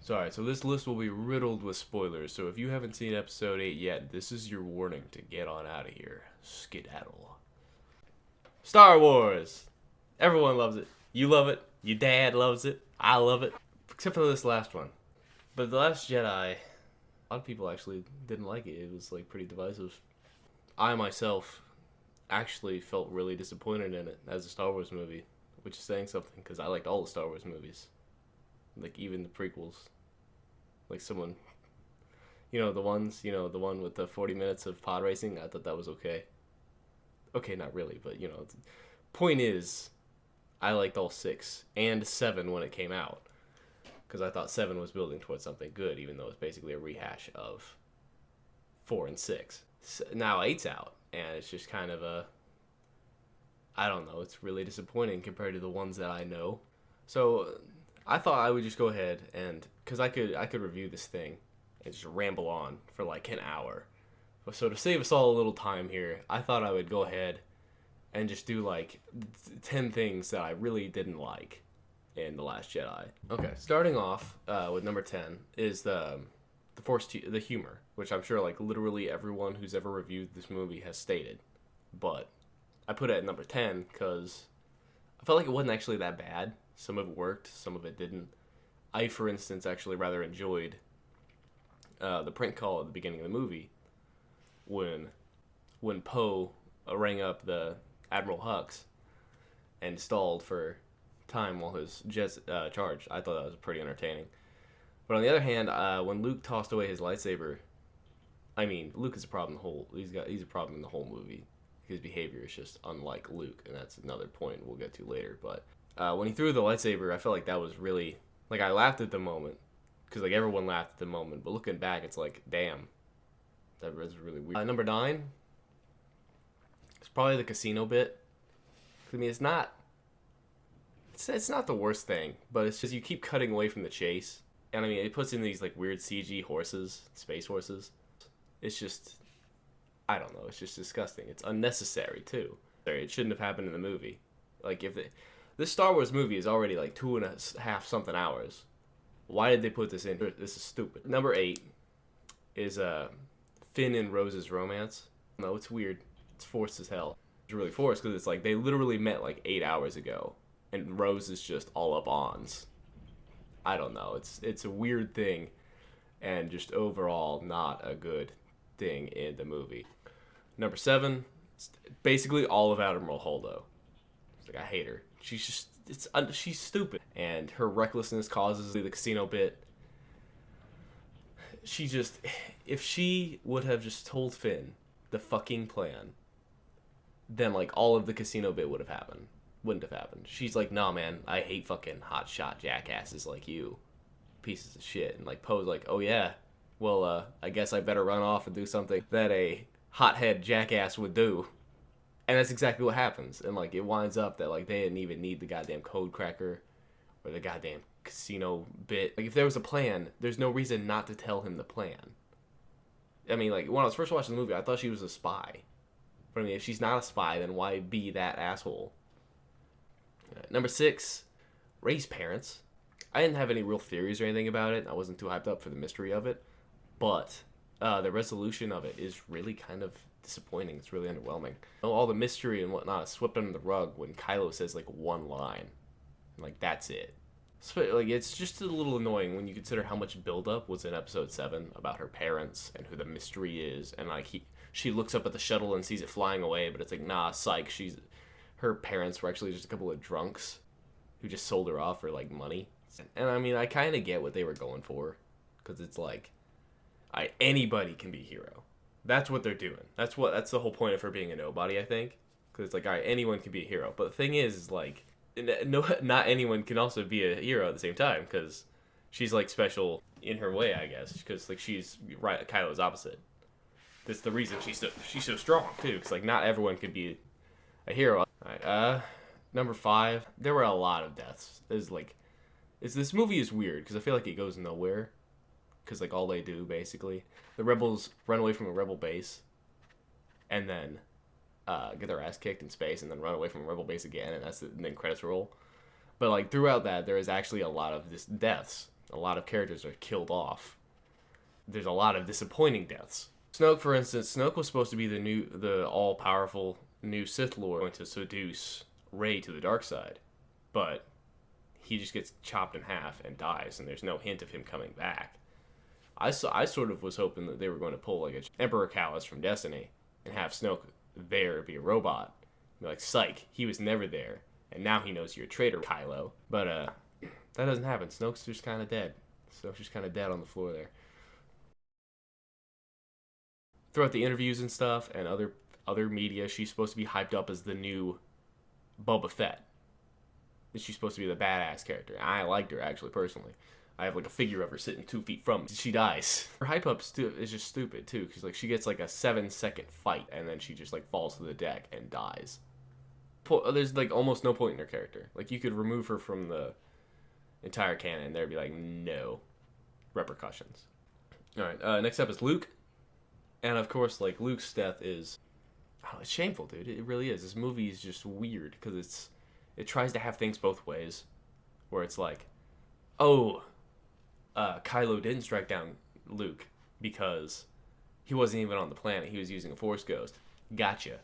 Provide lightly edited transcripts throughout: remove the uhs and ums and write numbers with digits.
Sorry, so this list will be riddled with spoilers, so if you haven't seen episode 8 yet, this is your warning to get on out of here. Skedaddle. Star Wars! Everyone loves it. You love it. Your dad loves it. I love it. Except for this last one. But The Last Jedi, a lot of people actually didn't like it. It was like pretty divisive. I myself actually felt really disappointed in it as a Star Wars movie, which is saying something because I liked all the Star Wars movies. Like even the prequels. Like someone, the ones, the one with the 40 minutes of pod racing, I thought that was okay. Okay, not really, but point is, I liked all 6 and 7 when it came out. Because I thought 7 was building towards something good, even though it's basically a rehash of 4 and 6. So now 8's out, and it's just kind of I don't know, it's really disappointing compared to the ones that I know. So I thought I would just go ahead and, because I could review this thing and just ramble on for like an hour. So to save us all a little time here, I thought I would go ahead and just do like 10 things that I really didn't like in The Last Jedi. Okay, starting off with number 10 is the the humor, which I'm sure like literally everyone who's ever reviewed this movie has stated. But I put it at number 10 because I felt like it wasn't actually that bad. Some of it worked, some of it didn't. I, for instance, actually rather enjoyed the prank call at the beginning of the movie when Poe rang up the Admiral Hux and stalled for time while his jets charged. I thought that was pretty entertaining. But on the other hand, when Luke tossed away his lightsaber, I mean, Luke is a problem he's a problem in the whole movie. His behavior is just unlike Luke, and that's another point we'll get to later. But when he threw the lightsaber, I felt like that was really, like, I laughed at the moment, because like everyone laughed at the moment. But looking back, it's like, damn, that was really weird. Number 9, it's probably the casino bit. I mean, it's not the worst thing, but it's just you keep cutting away from the chase, and I mean, it puts in these like weird CG horses, space horses. It's just, I don't know, it's just disgusting. It's unnecessary too. It shouldn't have happened in the movie. Like this Star Wars movie is already like 2.5 something hours. Why did they put this in? This is stupid. Number 8 is Finn and Rose's romance. No, it's weird. It's forced as hell. It's really forced because it's like they literally met like 8 hours ago, and Rose is just all up ons. I don't know. It's a weird thing, and just overall not a good thing in the movie. Number 7, it's basically all of Admiral Holdo. It's like I hate her. She's stupid, and her recklessness causes the casino bit. If she would have just told Finn the fucking plan, then like all of the casino bit wouldn't have happened. She's like, nah man, I hate fucking hotshot jackasses like you, pieces of shit. And like Poe's like, oh yeah, well I guess I better run off and do something that a hothead jackass would do. And that's exactly what happens. And like it winds up that like they didn't even need the goddamn code cracker or the goddamn casino bit. Like if there was a plan, there's no reason not to tell him the plan. I mean, like when I was first watching the movie, I thought she was a spy. But I mean, if she's not a spy, then why be that asshole? Number 6, Rey's parents. I didn't have any real theories or anything about it. I wasn't too hyped up for the mystery of it. But the resolution of it is really kind of disappointing. It's really underwhelming. All the mystery and whatnot is swept under the rug when Kylo says like one line. Like that's it. So, like it's just a little annoying when you consider how much buildup was in episode 7 about her parents and who the mystery is, and like she looks up at the shuttle and sees it flying away, but it's like nah, psych. Her parents were actually just a couple of drunks who just sold her off for like money. And I mean, I kind of get what they were going for, because it's like, anybody can be a hero. That's what they're doing. That's the whole point of her being a nobody, I think, because it's like, all right, anyone can be a hero. But the thing is like, no, not anyone can also be a hero at the same time, because she's like special in her way, I guess, because like she's right, Kylo's opposite. That's the reason she's so strong too, because like not everyone can be a hero. Alright, number 5, there were a lot of deaths. This movie is weird because I feel like it goes nowhere, because like all they do basically, the rebels run away from a rebel base, and then get their ass kicked in space, and then run away from a rebel base again, and then credits roll. But like throughout that, there is actually a lot of deaths. A lot of characters are killed off. There's a lot of disappointing deaths. Snoke, for instance, Snoke was supposed to be the all-powerful new Sith Lord going to seduce Rey to the dark side, but he just gets chopped in half and dies, and there's no hint of him coming back. I sort of was hoping that they were going to pull like a Emperor Callus from Destiny and have Snoke there be a robot. Be like, psych, he was never there, and now he knows you're a traitor, Kylo. But that doesn't happen. Snoke's just kind of dead. Snoke's just kind of dead on the floor there. Throughout the interviews and stuff and other media, she's supposed to be hyped up as the new Boba Fett. She's supposed to be the badass character. I liked her, actually, personally. I have like a figure of her sitting 2 feet from me. She dies. Her hype up is just stupid too, because like she gets like a 7-second fight and then she just like falls to the deck and dies. There's like almost no point in her character. Like you could remove her from the entire canon and there'd be like no repercussions. All right, next up is Luke, and of course like Luke's death is, oh, it's shameful, dude. It really is. This movie is just weird because it tries to have things both ways, where it's like, oh. Kylo didn't strike down Luke because he wasn't even on the planet. He was using a Force ghost. Gotcha.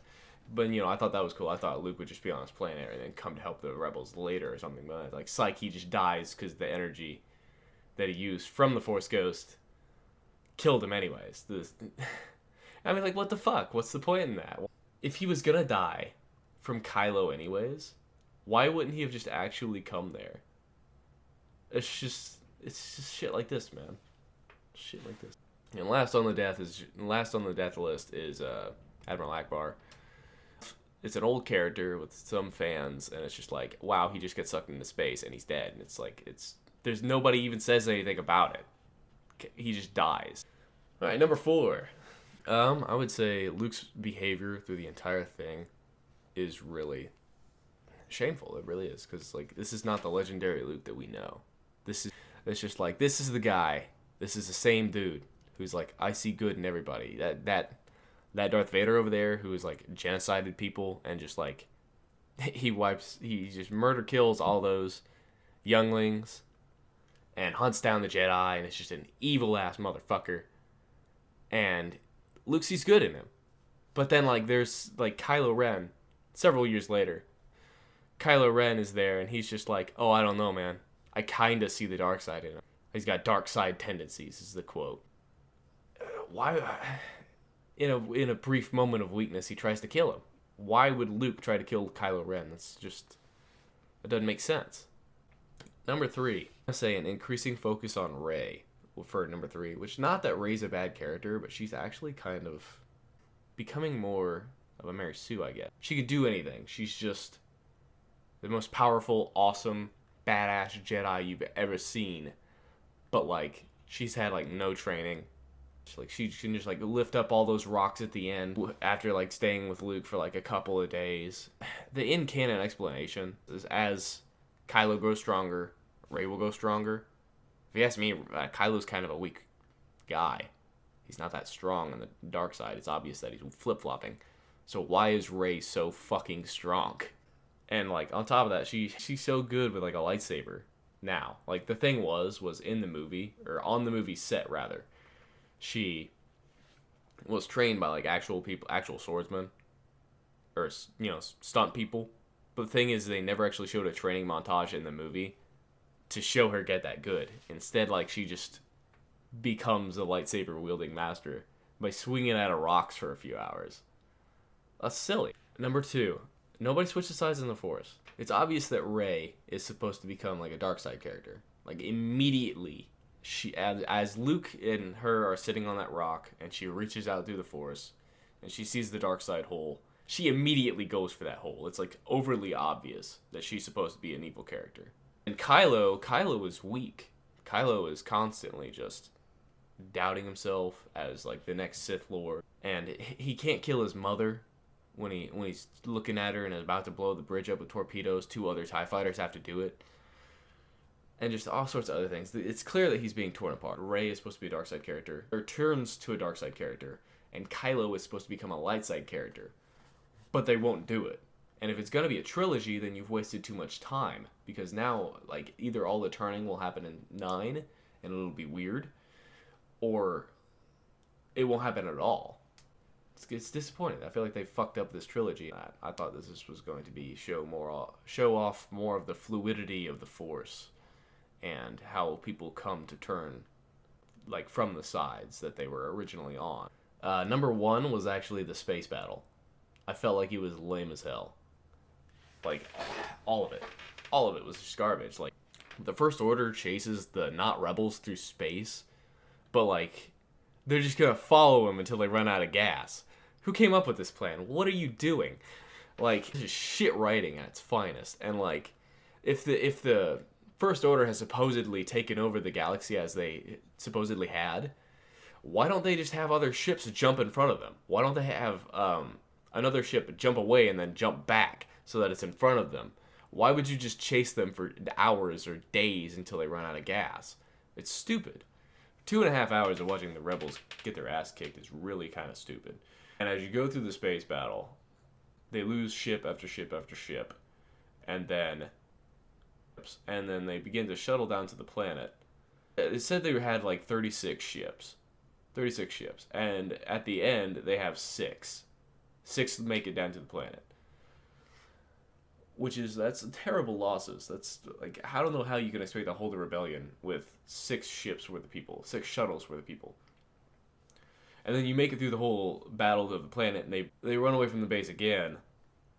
But, you know, I thought that was cool. I thought Luke would just be on his planet and then come to help the rebels later or something. But, like, psych, he just dies because the energy that he used from the Force ghost killed him anyways. I mean, like, what the fuck? What's the point in that? If he was gonna die from Kylo anyways, why wouldn't he have just actually come there? It's just shit like this, man. Shit like this. And last on the death list is Admiral Akbar. It's an old character with some fans, and it's just like, wow, he just gets sucked into space and he's dead. And it's like there's nobody even says anything about it. He just dies. All right, number 4. I would say Luke's behavior through the entire thing is really shameful. It really is, because like this is not the legendary Luke that we know. It's just like, this is the guy. This is the same dude who's like, I see good in everybody. That Darth Vader over there who is like genocided people and just like he just murder kills all those younglings and hunts down the Jedi, and it's just an evil ass motherfucker. And Luke sees good in him. But then like there's like Kylo Ren several years later. Kylo Ren is there and he's just like, oh, I don't know, man. I kinda see the dark side in him. He's got dark side tendencies, is the quote. Why? In a brief moment of weakness, he tries to kill him. Why would Luke try to kill Kylo Ren? That doesn't make sense. Number 3, I say an increasing focus on Rey for number 3, which not that Rey's a bad character, but she's actually kind of becoming more of a Mary Sue, I guess. She could do anything. She's just the most powerful, awesome, badass Jedi you've ever seen, but like she's had like no training. She can just like lift up all those rocks at the end after like staying with Luke for like a couple of days. The in-canon explanation is as Kylo grows stronger, Rey will go stronger. If you ask me, Kylo's kind of a weak guy. He's not that strong on the dark side. It's obvious that he's flip-flopping. So why is Rey so fucking strong? And like on top of that, she's so good with like a lightsaber now. Like the thing was in the movie, or on the movie set rather, she was trained by like actual people, actual swordsmen, or you know, stunt people. But the thing is, they never actually showed a training montage in the movie to show her get that good. Instead, like she just becomes a lightsaber wielding master by swinging at rocks for a few hours. That's silly. Number 2. Nobody switches sides in the Force. It's obvious that Rey is supposed to become like a dark side character. Like immediately, as Luke and her are sitting on that rock, and she reaches out through the Force, and she sees the dark side hole, she immediately goes for that hole. It's like overly obvious that she's supposed to be an evil character. And Kylo is weak. Kylo is constantly just doubting himself as like the next Sith Lord, and he can't kill his mother. When he's looking at her and is about to blow the bridge up with torpedoes, 2 other TIE fighters have to do it. And just all sorts of other things. It's clear that he's being torn apart. Rey is supposed to be a dark side character, or turns to a dark side character, and Kylo is supposed to become a light side character. But they won't do it. And if it's going to be a trilogy, then you've wasted too much time. Because now, like, either all the turning will happen in 9, and it'll be weird, or it won't happen at all. It's disappointing. I feel like they fucked up this trilogy. I thought this was going to be show off more of the fluidity of the Force, and how people come to turn, like, from the sides that they were originally on. Number 1 was actually the space battle. I felt like it was lame as hell. Like, all of it. All of it was just garbage. Like, the First Order chases the not rebels through space, but, like, they're just gonna follow him until they run out of gas. Who came up with this plan? What are you doing? Like, this is shit writing at its finest. And, like, if the First Order has supposedly taken over the galaxy as they supposedly had, why don't they just have other ships jump in front of them? Why don't they have another ship jump away and then jump back so that it's in front of them? Why would you just chase them for hours or days until they run out of gas? It's stupid. 2.5 hours of watching the rebels get their ass kicked is really kind of stupid. And as you go through the space battle, they lose ship after ship after ship, and then they begin to shuttle down to the planet. It said they had like 36 ships. 36 ships. And at the end, they have 6. 6 make it down to the planet. That's terrible losses. That's, like, I don't know how you can expect to hold a rebellion with 6 ships worth of people. 6 shuttles worth of people. And then you make it through the whole battle of the planet, and they run away from the base again,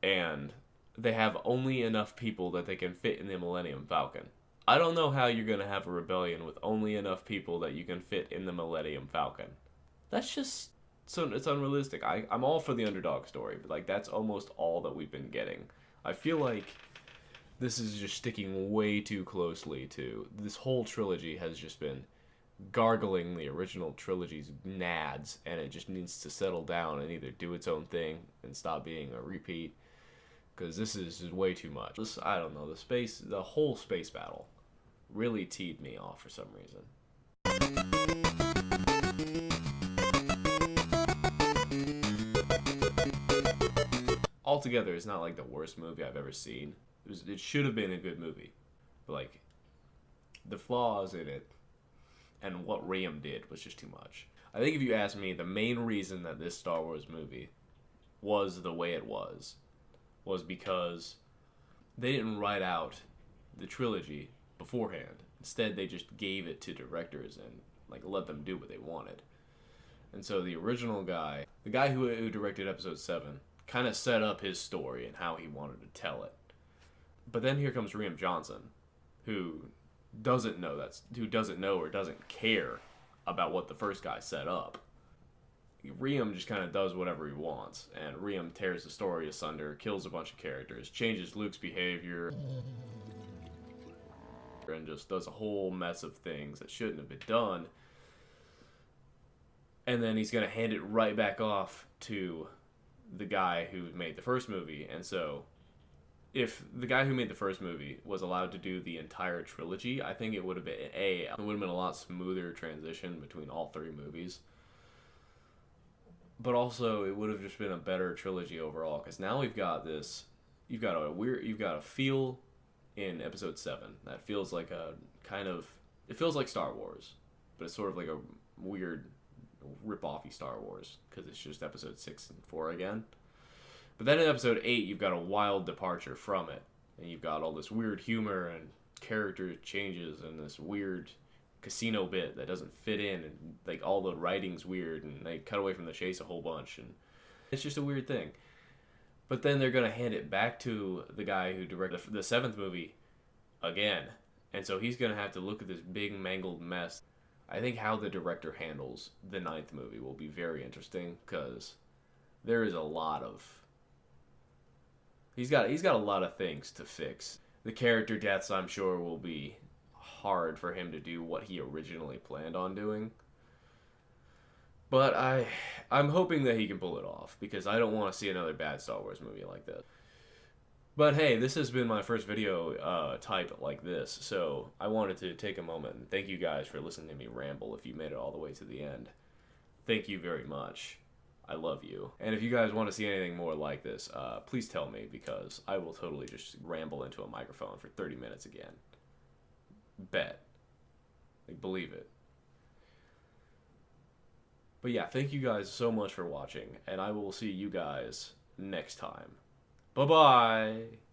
and they have only enough people that they can fit in the Millennium Falcon. I don't know how you're going to have a rebellion with only enough people that you can fit in the Millennium Falcon. That's just... it's unrealistic. I'm all for the underdog story, but, like, that's almost all that we've been getting. I feel like this is just sticking way too closely to... This whole trilogy has just been gargling the original trilogy's nads, and it just needs to settle down and either do its own thing and stop being a repeat, because this is way too much. I don't know, the whole space battle really teed me off for some reason. Altogether, it's not like the worst movie I've ever seen. It should have been a good movie, but, like, the flaws in it and what Riem did was just too much. I think if you ask me, the main reason that this Star Wars movie was the way it was because they didn't write out the trilogy beforehand. Instead, they just gave it to directors and, like, let them do what they wanted. And so the original guy, the guy who directed Episode 7, kind of set up his story and how he wanted to tell it. But then here comes Rian Johnson, who doesn't know or doesn't care about what the first guy set up. Rian just kind of does whatever he wants, and Rian tears the story asunder, kills a bunch of characters, changes Luke's behavior, and just does a whole mess of things that shouldn't have been done. And then he's going to hand it right back off to the guy who made the first movie. And so if the guy who made the first movie was allowed to do the entire trilogy, I think it would have been a lot smoother transition between all 3 movies. But also, it would have just been a better trilogy overall, because now you've got a feel in Episode 7 that feels like it feels like Star Wars, but it's sort of like a weird rip-offy Star Wars, because it's just Episode 6 and 4 again. But then in Episode 8, you've got a wild departure from it, and you've got all this weird humor and character changes and this weird casino bit that doesn't fit in, and, like, all the writing's weird, and they cut away from the chase a whole bunch, and it's just a weird thing. But then they're going to hand it back to the guy who directed the 7th movie again, and so he's going to have to look at this big mangled mess. I think how the director handles the 9th movie will be very interesting, because there is a lot of... He's got a lot of things to fix. The character deaths, I'm sure, will be hard for him to do what he originally planned on doing. But I'm hoping that he can pull it off, because I don't want to see another bad Star Wars movie like that. But hey, this has been my first video type like this, so I wanted to take a moment and thank you guys for listening to me ramble if you made it all the way to the end. Thank you very much. I love you. And if you guys want to see anything more like this, please tell me, because I will totally just ramble into a microphone for 30 minutes again. Bet. Like, believe it. But yeah, thank you guys so much for watching, and I will see you guys next time. Bye-bye!